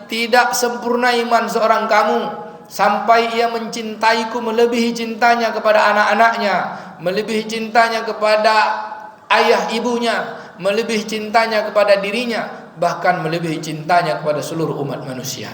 tidak sempurna iman seorang kamu sampai ia mencintaiku melebihi cintanya kepada anak-anaknya, melebihi cintanya kepada ayah ibunya, melebihi cintanya kepada dirinya, bahkan melebihi cintanya kepada seluruh umat manusia.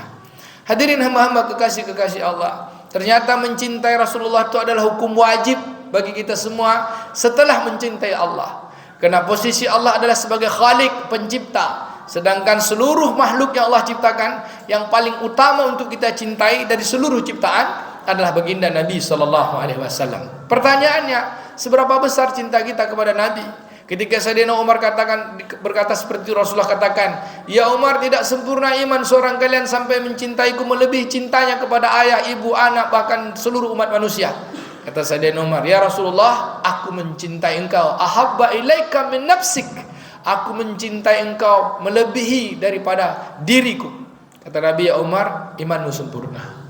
Hadirin hamba-hamba kekasih-kekasih Allah, ternyata mencintai Rasulullah itu adalah hukum wajib bagi kita semua setelah mencintai Allah. Karena posisi Allah adalah sebagai Khalik, pencipta. Sedangkan seluruh makhluk yang Allah ciptakan, yang paling utama untuk kita cintai dari seluruh ciptaan adalah baginda Nabi SAW. Pertanyaannya, seberapa besar cinta kita kepada Nabi? Ketika Sayyidina Umar berkata seperti Rasulullah katakan, "Ya Umar, tidak sempurna iman seorang kalian sampai mencintaiku melebihi cintanya kepada ayah, ibu, anak, bahkan seluruh umat manusia." Kata Sayyidina Umar, "Ya Rasulullah, aku mencintai engkau ahabba ilaika min nafsik." Aku mencintai engkau melebihi daripada diriku. Kata Nabi, "Ya Umar, imanmu sempurna."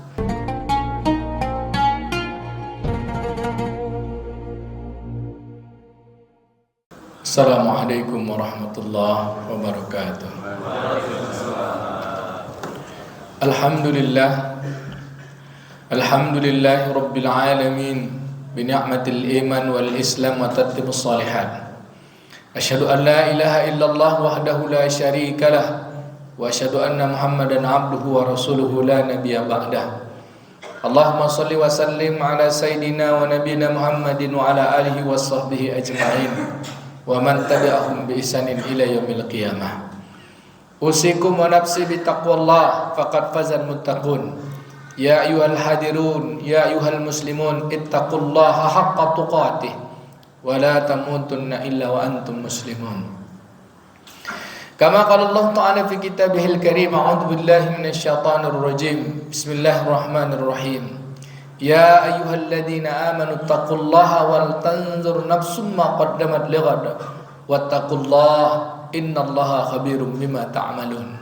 Assalamualaikum warahmatullahi wabarakatuh. Alhamdulillah, alhamdulillahi rabbil alamin, bi ni'matil iman wal islam wa tattimus salihat. Asyhadu an la ilaha illallah wahdahu la syarika lah, wa asyhadu anna Muhammadan abduhu wa rasuluhu la nabiyya ba'dah. Allahumma salli wa sallim ala sayyidina wa nabiyina Muhammadin wa ala alihi wa sahbihi ajma'in wa man tabi'ahum bi ihsanin ila yaumil qiyamah. Usikum wa nafsi bi taqwallah faqad fazal muttaqun. Ya ayyuhal hadirun, ya ayyuhal muslimun, ittaqullaha haqqa tuqatih wa la tamutunna illa wa antum muslimun. Kama qala Allah Ta'ala fi kitabihil karim, a'udzu billahi minasyaitonir rajim. Bismillahirrahmanirrahim. Ya ayyuhalladzina amanu taqullaha wal tanzur nafsum ma qaddamat lighad wattaqullaha innallaha khabirum bima ta'malun.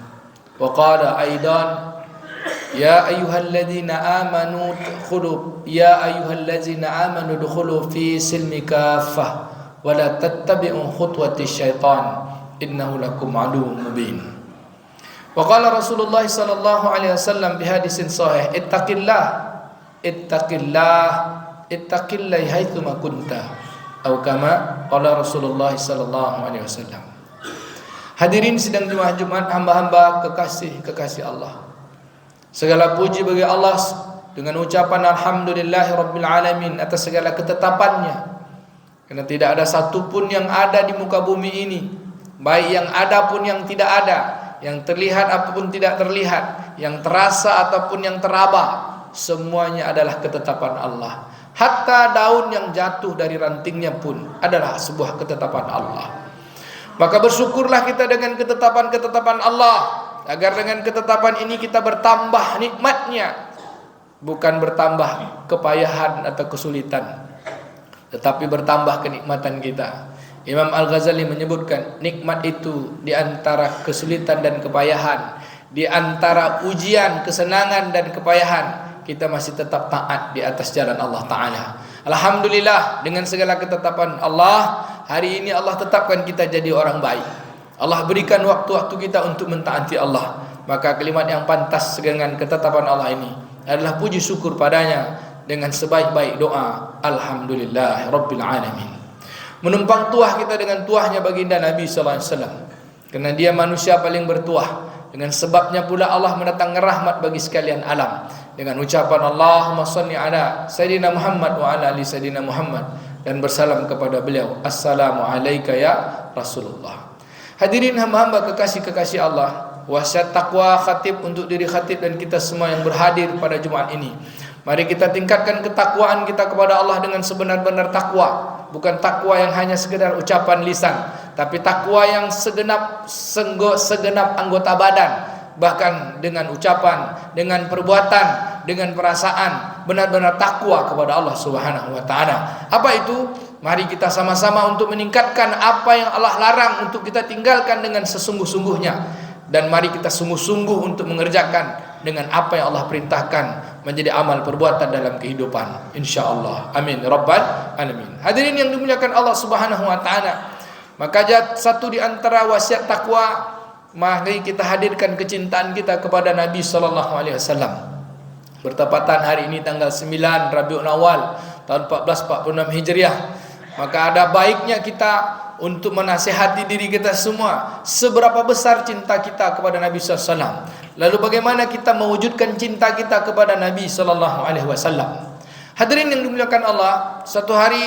Wa qala aidan ya ayyuhalladzina amanu dukhulu fi silmi kaffah wa la tattabi'u khutuwati syaitan innahu lakum aduwwun mubin. Wa qala Rasulullah sallallahu alaihi wasallam bi hadisin sahih, ittaqillah haitsu ma kunta, atau kama qala Rasulullah sallallahu alaihi wasallam. Hadirin sidang Jumat, hamba-hamba kekasih Allah. Segala puji bagi Allah dengan ucapan alhamdulillahirabbil alamin atas segala ketetapannya. Karena tidak ada satupun yang ada di muka bumi ini, baik yang ada pun yang tidak ada, yang terlihat ataupun tidak terlihat, yang terasa ataupun yang teraba, semuanya adalah ketetapan Allah. Hatta daun yang jatuh dari rantingnya pun adalah sebuah ketetapan Allah. Maka bersyukurlah kita dengan ketetapan-ketetapan Allah, agar dengan ketetapan ini kita bertambah nikmatnya, bukan bertambah kepayahan atau kesulitan, tetapi bertambah kenikmatan kita. Imam Al-Ghazali menyebutkan, nikmat itu di antara kesulitan dan kepayahan, di antara ujian, kesenangan dan kepayahan, kita masih tetap taat di atas jalan Allah Ta'ala. Alhamdulillah, dengan segala ketetapan Allah, hari ini Allah tetapkan kita jadi orang baik. Allah berikan waktu-waktu kita untuk mentaati Allah. Maka kalimat yang pantas dengan ketetapan Allah ini adalah puji syukur padanya dengan sebaik-baik doa, Alhamdulillah Rabbil Alamin. Menumpang tuah kita dengan tuahnya baginda Nabi SAW, karena dia manusia paling bertuah. Dengan sebabnya pula Allah mendatangkan rahmat bagi sekalian alam dengan ucapan Allahumma shalli ala Sayyidina Muhammad wa ala ali Sayyidina Muhammad, dan bersalam kepada beliau, Assalamu alayka ya Rasulullah. Hadirin hamba-hamba kekasih-kekasih Allah, wasiat takwa khatib untuk diri khatib dan kita semua yang berhadir pada Jumat ini. Mari kita tingkatkan ketakwaan kita kepada Allah dengan sebenar-benar takwa. Bukan takwa yang hanya sekedar ucapan lisan, tapi takwa yang segenap anggota badan, bahkan dengan ucapan, dengan perbuatan, dengan perasaan, benar-benar takwa kepada Allah Subhanahu wa taala. Apa itu? Mari kita sama-sama untuk meningkatkan apa yang Allah larang untuk kita tinggalkan dengan sesungguh-sungguhnya, dan mari kita sungguh-sungguh untuk mengerjakan dengan apa yang Allah perintahkan menjadi amal perbuatan dalam kehidupan, insyaallah. Amin rabbal alamin. Hadirin yang dimuliakan Allah Subhanahu wa taala, maka satu di antara wasiat takwa mari kita hadirkan kecintaan kita kepada Nabi sallallahu alaihi wasallam. Bertepatan hari ini tanggal 9 Rabiul Awal tahun 1446 Hijriah. Maka ada baiknya kita untuk menasihati diri kita semua, seberapa besar cinta kita kepada Nabi sallallahu alaihi wasallam. Lalu bagaimana kita mewujudkan cinta kita kepada Nabi sallallahu alaihi wasallam. Hadirin yang dimuliakan Allah, suatu hari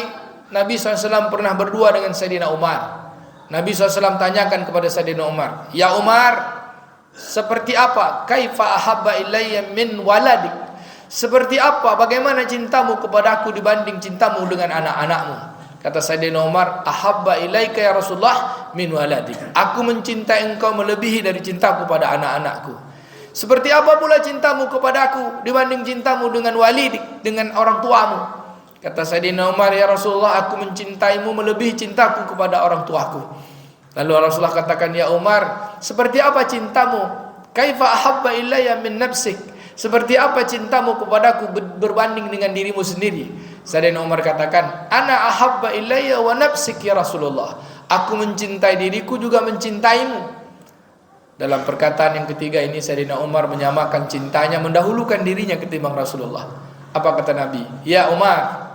Nabi SAW pernah berdua dengan Sayyidina Umar. Nabi SAW tanyakan kepada Sayyidina Umar, "Ya Umar, seperti apa? Kaifa ahabba ilayya min waladik?" Seperti apa, bagaimana cintamu kepadaku dibanding cintamu dengan anak-anakmu? Kata Sayyidina Umar, "Ahabba ilaika ya Rasulullah min waladik." Aku mencintai engkau melebihi dari cintaku pada anak-anakku. Seperti apa pula cintamu kepadaku dibanding cintamu dengan walidik, dengan orang tuamu? Kata Sayyidina Umar, "Ya Rasulullah, aku mencintaimu melebihi cintaku kepada orang tuaku." Lalu Rasulullah katakan, "Ya Umar, seperti apa cintamu? Kaifa ahabba ilayya min nafsik?" Seperti apa cintamu kepadaku berbanding dengan dirimu sendiri? Sayyidina Umar katakan, "Ana ahabba ilayya wa nafsik ya Rasulullah." Aku mencintai diriku juga mencintaimu. Dalam perkataan yang ketiga ini Sayyidina Umar menyamakan cintanya, mendahulukan dirinya ketimbang Rasulullah. Apa kata Nabi? "Ya Umar,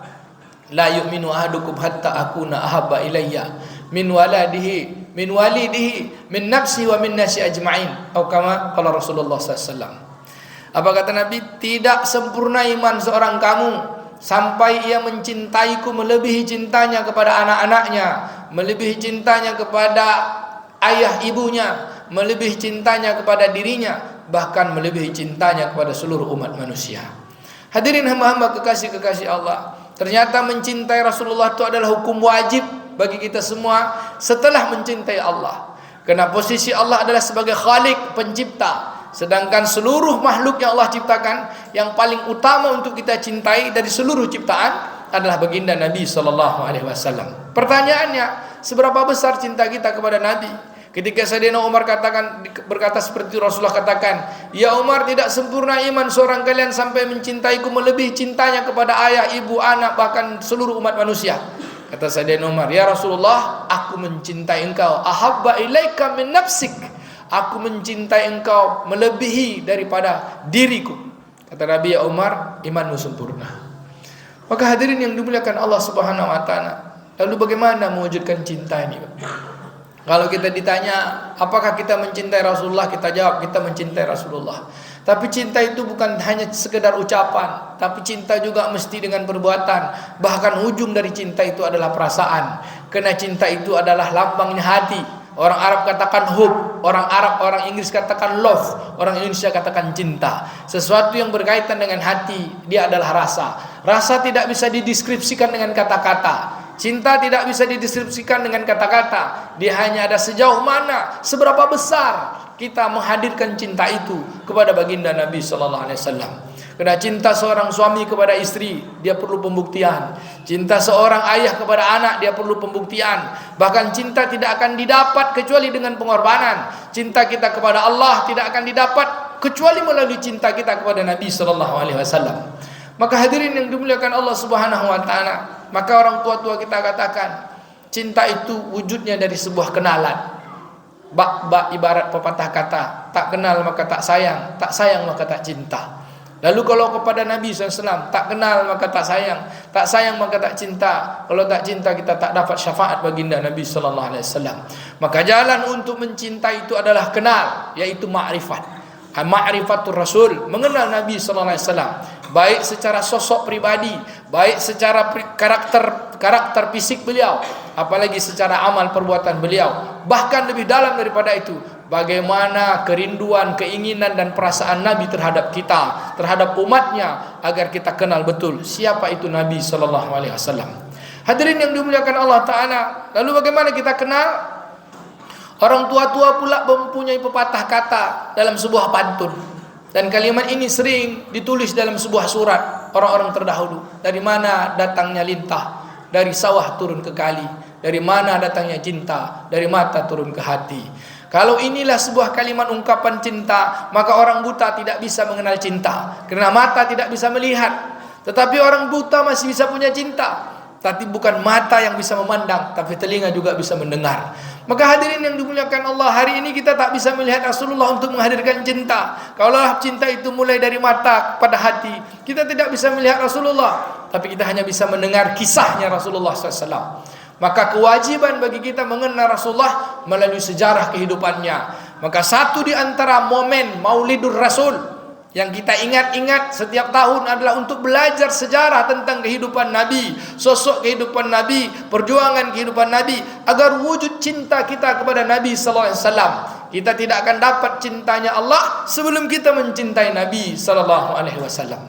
la yu'minu ahadukum hatta akuna ahabba ilayya min waladihi min walidihi min nafsi wa min nasi ajma'in." Atau kama qala Rasulullah sallallahu alaihi wasallam. Apa kata Nabi? Tidak sempurna iman seorang kamu sampai ia mencintaiku melebihi cintanya kepada anak-anaknya, melebihi cintanya kepada ayah ibunya, melebihi cintanya kepada dirinya, bahkan melebihi cintanya kepada seluruh umat manusia. Hadirin hamba-hamba kekasih-kekasih Allah, ternyata mencintai Rasulullah itu adalah hukum wajib bagi kita semua setelah mencintai Allah. Karena posisi Allah adalah sebagai Khalik, pencipta. Sedangkan seluruh makhluk yang Allah ciptakan, yang paling utama untuk kita cintai dari seluruh ciptaan adalah baginda Nabi sallallahu alaihi wasallam. Pertanyaannya, seberapa besar cinta kita kepada Nabi? Ketika Sayyidina Umar berkata seperti Rasulullah katakan, "Ya Umar, tidak sempurna iman seorang kalian sampai mencintaiku melebihi cintanya kepada ayah, ibu, anak, bahkan seluruh umat manusia." Kata Sayyidina Umar, "Ya Rasulullah, aku mencintai engkau ahabba ilaika min nafsik." Aku mencintai engkau melebihi daripada diriku. Kata Nabi, "Ya Umar, imanmu sempurna." Maka hadirin yang dimuliakan Allah Subhanahu wa taala, lalu bagaimana mewujudkan cinta ini? Kalau kita ditanya, apakah kita mencintai Rasulullah? Kita jawab, kita mencintai Rasulullah. Tapi cinta itu bukan hanya sekedar ucapan, tapi cinta juga mesti dengan perbuatan. Bahkan ujung dari cinta itu adalah perasaan. Karena cinta itu adalah lambangnya hati. Orang Arab katakan hub, orang Inggris katakan love, orang Indonesia katakan cinta. Sesuatu yang berkaitan dengan hati, dia adalah rasa. Rasa tidak bisa dideskripsikan dengan kata-kata. Cinta tidak bisa dideskripsikan dengan kata-kata. Dia hanya ada sejauh mana, seberapa besar kita menghadirkan cinta itu kepada baginda Nabi sallallahu alaihi wasallam. Karena cinta seorang suami kepada istri, dia perlu pembuktian. Cinta seorang ayah kepada anak, dia perlu pembuktian. Bahkan cinta tidak akan didapat kecuali dengan pengorbanan. Cinta kita kepada Allah tidak akan didapat kecuali melalui cinta kita kepada Nabi sallallahu alaihi wasallam. Maka hadirin yang dimuliakan Allah Subhanahu wa taala, maka orang tua-tua kita katakan, cinta itu wujudnya dari sebuah kenalan. Bak ibarat pepatah kata, tak kenal maka tak sayang maka tak cinta. Lalu kalau kepada Nabi SAW, tak kenal maka tak sayang maka tak cinta. Kalau tak cinta kita tak dapat syafaat baginda Nabi SAW. Maka jalan untuk mencintai itu adalah kenal, yaitu ma'rifat. Ma'rifatul Rasul, mengenal Nabi SAW, baik secara sosok pribadi, baik secara karakter fisik beliau, apalagi secara amal perbuatan beliau. Bahkan lebih dalam daripada itu, bagaimana kerinduan, keinginan dan perasaan Nabi terhadap kita, terhadap umatnya, agar kita kenal betul siapa itu Nabi sallallahu alaihi wasallam. Hadirin yang dimuliakan Allah taala, lalu bagaimana kita kenal? Orang tua-tua pula mempunyai pepatah kata dalam sebuah pantun. Dan kalimat ini sering ditulis dalam sebuah surat orang-orang terdahulu. Dari mana datangnya lintah? Dari sawah turun ke kali. Dari mana datangnya cinta? Dari mata turun ke hati. Kalau inilah sebuah kalimat ungkapan cinta, maka orang buta tidak bisa mengenal cinta. Karena mata tidak bisa melihat. Tetapi orang buta masih bisa punya cinta. tapi bukan mata yang bisa memandang, tapi telinga juga bisa mendengar. Maka hadirin yang dimuliakan Allah, hari ini kita tak bisa melihat Rasulullah untuk menghadirkan cinta. Kalau cinta itu mulai dari mata pada hati, kita tidak bisa melihat Rasulullah, tapi kita hanya bisa mendengar kisahnya Rasulullah SAW. Maka kewajiban bagi kita mengenal Rasulullah melalui sejarah kehidupannya. Maka satu di antara momen Maulidur Rasul yang kita ingat-ingat setiap tahun adalah untuk belajar sejarah tentang kehidupan Nabi, sosok kehidupan Nabi, perjuangan kehidupan Nabi, agar wujud cinta kita kepada Nabi sallallahu alaihi wasallam. Kita tidak akan dapat cintanya Allah sebelum kita mencintai Nabi sallallahu alaihi wasallam.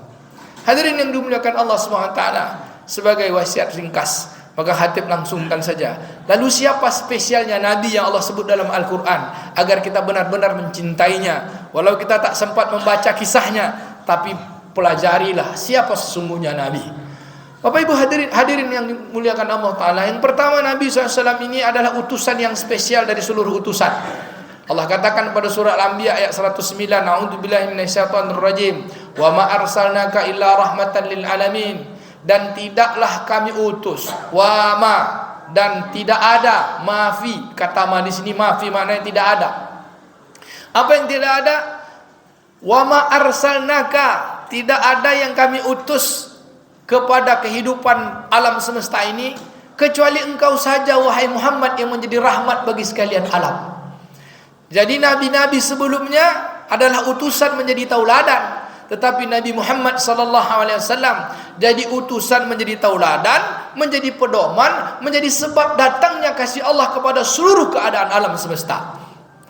Hadirin yang dimuliakan Allah Subhanahu wa taala, sebagai wasiat ringkas, maka khatib langsungkan saja. Lalu siapa spesialnya Nabi yang Allah sebut dalam Al-Quran, agar kita benar-benar mencintainya? Walau kita tak sempat membaca kisahnya, tapi pelajarilah siapa sesungguhnya Nabi. Bapak ibu hadirin yang dimuliakan Allah Ta'ala, yang pertama, Nabi SAW ini adalah utusan yang spesial dari seluruh utusan. Allah katakan pada surah Al-Anbiya ayat 109, A'udzubillahi minasyaitonirrajim, wa ma arsalnaka illa rahmatan lil alamin. Dan tidaklah kami utus, wa ma, dan tidak ada, mafi, kata ma di sini mafi maknanya tidak ada. Apa yang tidak ada? Wa ma arsalnaka, tidak ada yang kami utus kepada kehidupan alam semesta ini kecuali engkau saja wahai Muhammad yang menjadi rahmat bagi sekalian alam. Jadi nabi-nabi sebelumnya adalah utusan menjadi tauladan, tetapi Nabi Muhammad sallallahu alaihi wasallam jadi utusan menjadi tauladan, menjadi pedoman, menjadi sebab datangnya kasih Allah kepada seluruh keadaan alam semesta.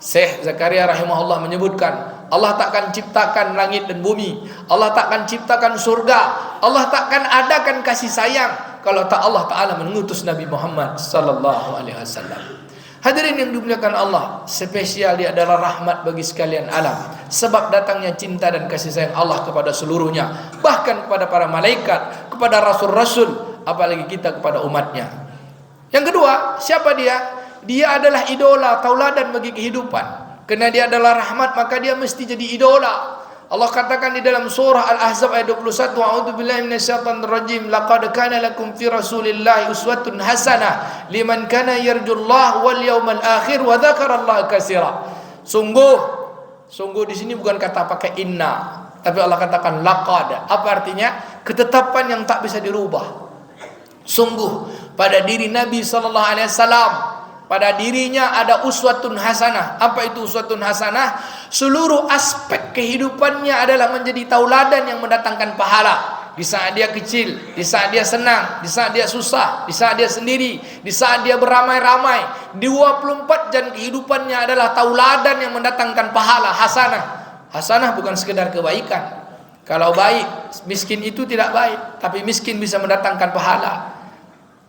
Syekh Zakaria rahimahullah menyebutkan, Allah takkan ciptakan langit dan bumi, Allah takkan ciptakan surga, Allah takkan adakan kasih sayang kalau tak Allah Ta'ala mengutus Nabi Muhammad sallallahu alaihi wasallam. Hadirin yang dimuliakan Allah, spesial dia adalah rahmat bagi sekalian alam, sebab datangnya cinta dan kasih sayang Allah kepada seluruhnya, bahkan kepada para malaikat, kepada rasul-rasul, apalagi kita kepada umatnya. Yang kedua, siapa dia? Dia adalah idola, tauladan bagi kehidupan. Karena dia adalah rahmat, maka dia mesti jadi idola. Allah katakan di dalam surah Al-Ahzab ayat 21, A'udzubillahi minasyaitonirrajim, laqad kana lakum fi Rasulillahi uswatun hasanah liman kana yarjullaha wal yawmal akhir wa dzakarallaha katsira. Sungguh di sini bukan kata pakai inna, tapi Allah katakan laqad. Apa artinya? Ketetapan yang tak bisa dirubah. Sungguh pada diri Nabi sallallahu alaihi wasallam, pada dirinya ada uswatun hasanah. Apa itu uswatun hasanah? Seluruh aspek kehidupannya adalah menjadi tauladan yang mendatangkan pahala. Di saat dia kecil, di saat dia senang, di saat dia susah, di saat dia sendiri, di saat dia beramai-ramai. 24 jam kehidupannya adalah tauladan yang mendatangkan pahala, hasanah. Hasanah bukan sekedar kebaikan. Kalau baik, miskin itu tidak baik, tapi miskin bisa mendatangkan pahala.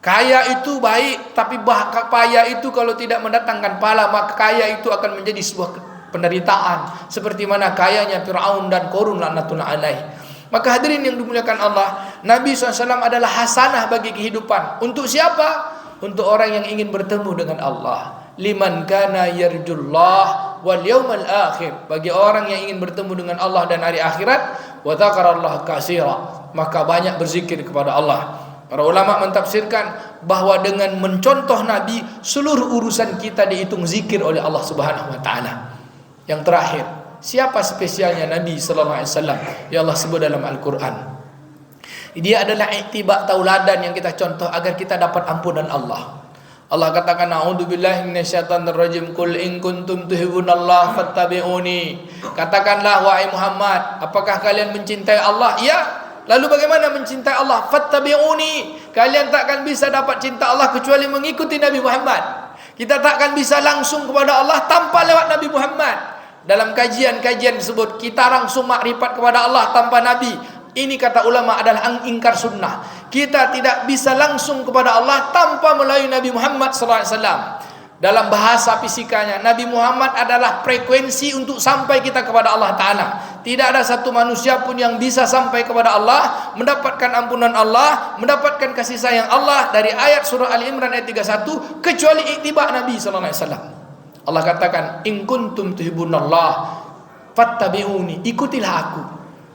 Kaya itu baik, tapi kaya itu kalau tidak mendatangkan pahala, maka kaya itu akan menjadi sebuah penderitaan, seperti mana kayanya Fir'aun dan Qarun laknatullah alaih. Maka hadirin yang dimuliakan Allah, Nabi SAW adalah hasanah bagi kehidupan. Untuk siapa? Untuk orang yang ingin bertemu dengan Allah. Liman kana yarjullah wal yawmal akhir, bagi orang yang ingin bertemu dengan Allah dan hari akhirat. Wa dzakarallaha katsira, maka banyak berzikir kepada Allah. Para ulama mentafsirkan bahwa dengan mencontoh Nabi, seluruh urusan kita dihitung zikir oleh Allah Subhanahu wa taala. Yang terakhir, siapa spesialnya Nabi sallallahu alaihi wasallam yang Allah sebut dalam Al-Qur'an? Dia adalah ittiba, tauladan yang kita contoh agar kita dapat ampunan Allah. Allah katakan, a'udzubillahi minasyaitonirrajim, qul in kuntum tuhibbunallaha fattabi'uni. Katakanlah wahai Muhammad, apakah kalian mencintai Allah? Ya. Lalu bagaimana mencintai Allah? Fattabi'uni. Kalian takkan bisa dapat cinta Allah kecuali mengikuti Nabi Muhammad. Kita takkan bisa langsung kepada Allah tanpa lewat Nabi Muhammad. Dalam kajian-kajian disebut kita langsung makrifat kepada Allah tanpa Nabi. Ini kata ulama adalah ingkar sunnah. Kita tidak bisa langsung kepada Allah tanpa melalui Nabi Muhammad SAW. Dalam bahasa fisikanya, Nabi Muhammad adalah frekuensi untuk sampai kita kepada Allah Ta'ala. Tidak ada satu manusia pun yang bisa sampai kepada Allah, mendapatkan ampunan Allah, mendapatkan kasih sayang Allah dari ayat surah Ali Imran ayat 31, kecuali ittiba Nabi SAW. Allah katakan, in kuntum tuhibbunallah fattabi'uni, ikutilah aku.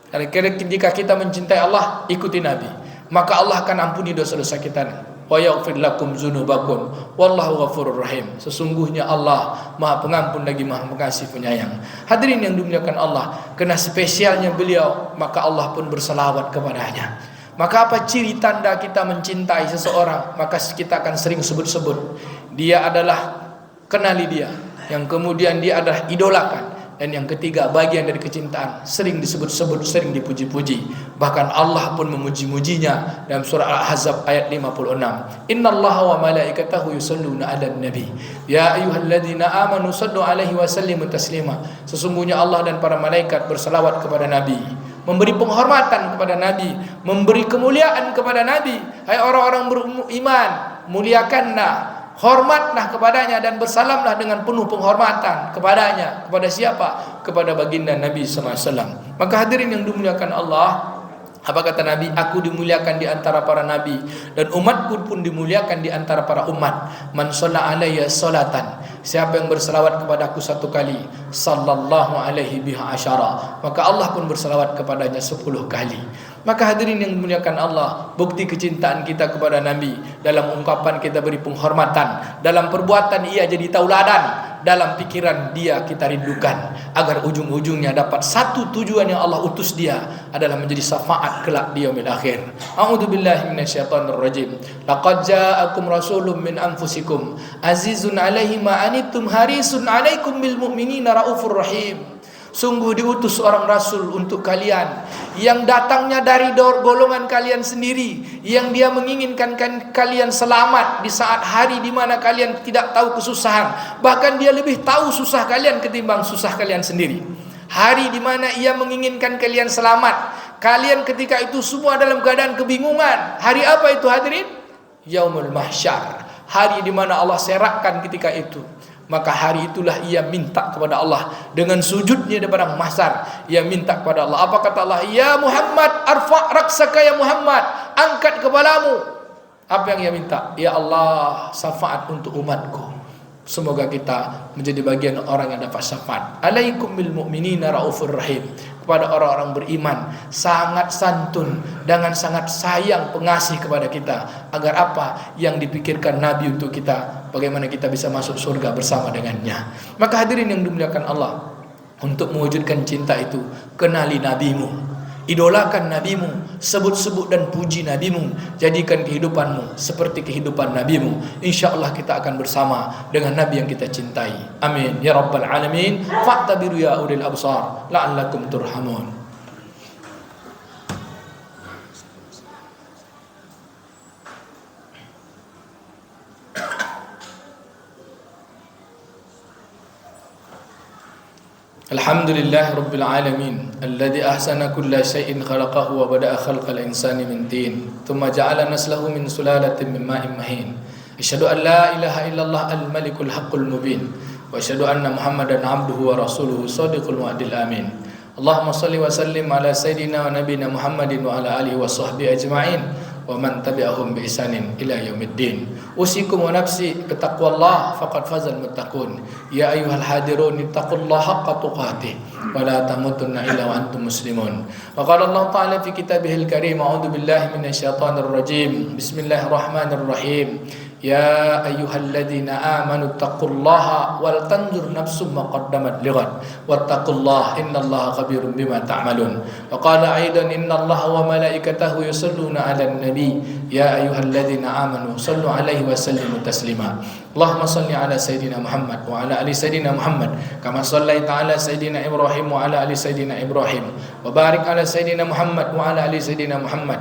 Jika kita mencintai Allah, ikuti Nabi, maka Allah akan ampuni dosa-dosa kita. wa yaghfir lakum dzunubakum wallahu ghafurur rahim. Sesungguhnya Allah Maha Pengampun lagi Maha Pengasih Penyayang. Hadirin yang dimuliakan Allah, karena spesialnya beliau, maka Allah pun berselawat kepadanya. Maka apa ciri tanda kita mencintai seseorang? Maka kita akan sering sebut-sebut. Dia adalah, kenali dia. Yang kemudian dia adalah idolakan. Dan yang ketiga, bagian dari kecintaan, sering disebut-sebut, sering dipuji-puji. Bahkan Allah pun memuji-mujinya dalam surah Al-Ahzab ayat 56. Innallaha wa malaikatahu yusalluna 'alan nabi. Ya ayyuhalladzina amanu sallu 'alaihi wa sallimu taslima. Sesungguhnya Allah dan para malaikat berselawat kepada Nabi, memberi penghormatan kepada Nabi, memberi kemuliaan kepada Nabi. Hai orang-orang beriman, muliakanlah, hormatlah kepadanya dan bersalamlah dengan penuh penghormatan kepadanya. Kepada siapa? Kepada baginda Nabi sallallahu alaihi wasallam. Maka hadirin yang dimuliakan Allah, apa kata Nabi? Aku dimuliakan di antara para nabi dan umatku pun dimuliakan di antara para umat. Man shalla alayya salatan, siapa yang berselawat kepadaku satu kali, sallallahu alaihi biha asyara, maka Allah pun berselawat kepadanya 10 kali. Maka hadirin yang dimuliakan Allah, bukti kecintaan kita kepada Nabi, dalam ungkapan kita beri penghormatan, dalam perbuatan ia jadi tauladan, dalam pikiran dia kita rindukan, agar ujung-ujungnya dapat satu tujuan yang Allah utus dia, adalah menjadi syafaat kelak di yaumil akhir. A'udzubillahi minasyaitonir rajim. Laqad ja'akum rasulun min anfusikum azizun 'alaihi ma anittum harisun 'alaikum bil mu'minina raufur rahim. Sungguh diutus seorang rasul untuk kalian, yang datangnya dari golongan kalian sendiri, yang dia menginginkan kalian selamat di saat hari di mana kalian tidak tahu kesusahan. Bahkan dia lebih tahu susah kalian ketimbang susah kalian sendiri. Hari di mana ia menginginkan kalian selamat, kalian ketika itu semua dalam keadaan kebingungan. Hari apa itu hadirin? Yaumul mahsyar, hari di mana Allah serakkan ketika itu. Maka hari itulah ia minta kepada Allah dengan sujudnya di padang mahsyar. Ia minta kepada Allah. Apa kata Allah? Ya Muhammad, arfa' raksaka ya Muhammad, angkat kepalamu. Apa yang ia minta? Ya Allah, syafaat untuk umatku. Semoga kita menjadi bagian orang yang dapat syafaat. Alaikum bil mu'minina raufur rahim. Kepada orang-orang beriman, sangat santun dengan sangat sayang, pengasih kepada kita. Agar apa yang dipikirkan Nabi untuk kita, bagaimana kita bisa masuk surga bersama dengannya. Maka hadirin yang dimuliakan Allah, untuk mewujudkan cinta itu, kenali nabimu, idolakan nabimu, sebut-sebut dan puji nabimu, jadikan kehidupanmu seperti kehidupan nabimu. InsyaAllah kita akan bersama dengan nabi yang kita cintai. Amin ya rabbal alamin. Fa'tabiru ya ulil absar la'allakum turhamun. Alhamdulillah Rabbil Alamin alladhi ahsana kulla shay'in khalaqahu wa bada'a khalqal insani min tin thumma ja'ala naslahu min sulalatin min ma'in mahin. Asyhadu an la ilaha illallah al-malikul haqqul mubin wa asyhadu anna Muhammadan abduhu wa rasuluhu shadiqul wa'dil amin. Allahumma salli wa sallim ala sayyidina wa nabiyina Muhammadin wa ala alihi wa sahbihi ajma'in wa man tabi'ahum bi ihsanin ila yaumiddin. Usikum wa nafsi bittaqwallah faqad fazal muttaqun. Ya ayyuhal hadirun ittaqullaha haqqa tuqatih wa la tamutunna illa wa antum muslimun. Wa qala Allah ta'ala fi kitabihil karim, a'udzu billahi minasyaitonir rajim. Bismillahirrahmanirrahim. Ya ayyuhalladzina amanu taqullaha wal tanzur nafsum ma qaddamat lighad wattaqullaha innallaha khabirum bima ta'malun. Wa qala aidan innallaha wa malaikatahu yusalluna 'alan nabi ya ayyuhalladzina amanu sallu 'alaihi wa sallimu taslima. Allahumma salli ala sayyidina Muhammad wa ala ali sayyidina Muhammad kama sallaita ala sayyidina Ibrahim wa ala ali sayyidina Ibrahim wa barik ala sayyidina Muhammad wa ala ali sayyidina Muhammad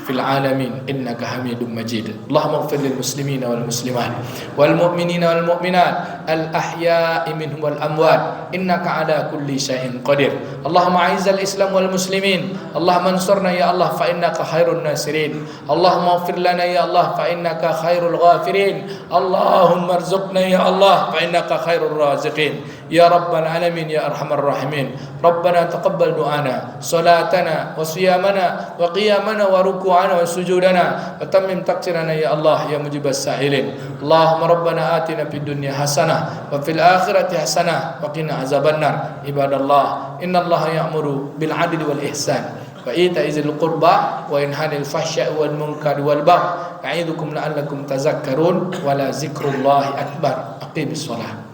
fil alamin innaka hamidum majid. Allahumma ighfir lil muslimina wal muslimat wal mu'minina wal mu'minat al ahya'i minhum wal amwat innaka ala kulli syai'in qadir. Allahumma a'izzal islam wal muslimin. Allahumma ansurna ya Allah fa innaka khairun nasirin. Allahumma ighfir lana ya Allah fa innaka khairul ghafirin. Allahumma arzuqna ya Allah fa innaka khairur raziqin. Ya rabbal alamin ya arhamar rahimin. Rabbana taqabbal du'ana, salatana wa siyamana wa qiyamana wa ruku'ana wa sujudana wa tammim taqsirana ya Allah ya mujibas sa'ilin. Allahumma rabbana atina fid dunya hasanah wa fil akhirati hasanah wa qina azabannar. Ibadallah, innallaha ya'muru bil 'adli wal ihsan wa ita'izil qurba wa inhanil fahsya'i wal munkari wal baghi ya'idukum la'allakum tazakkarun wa la zikrullahi akbar. Aqimis shalah.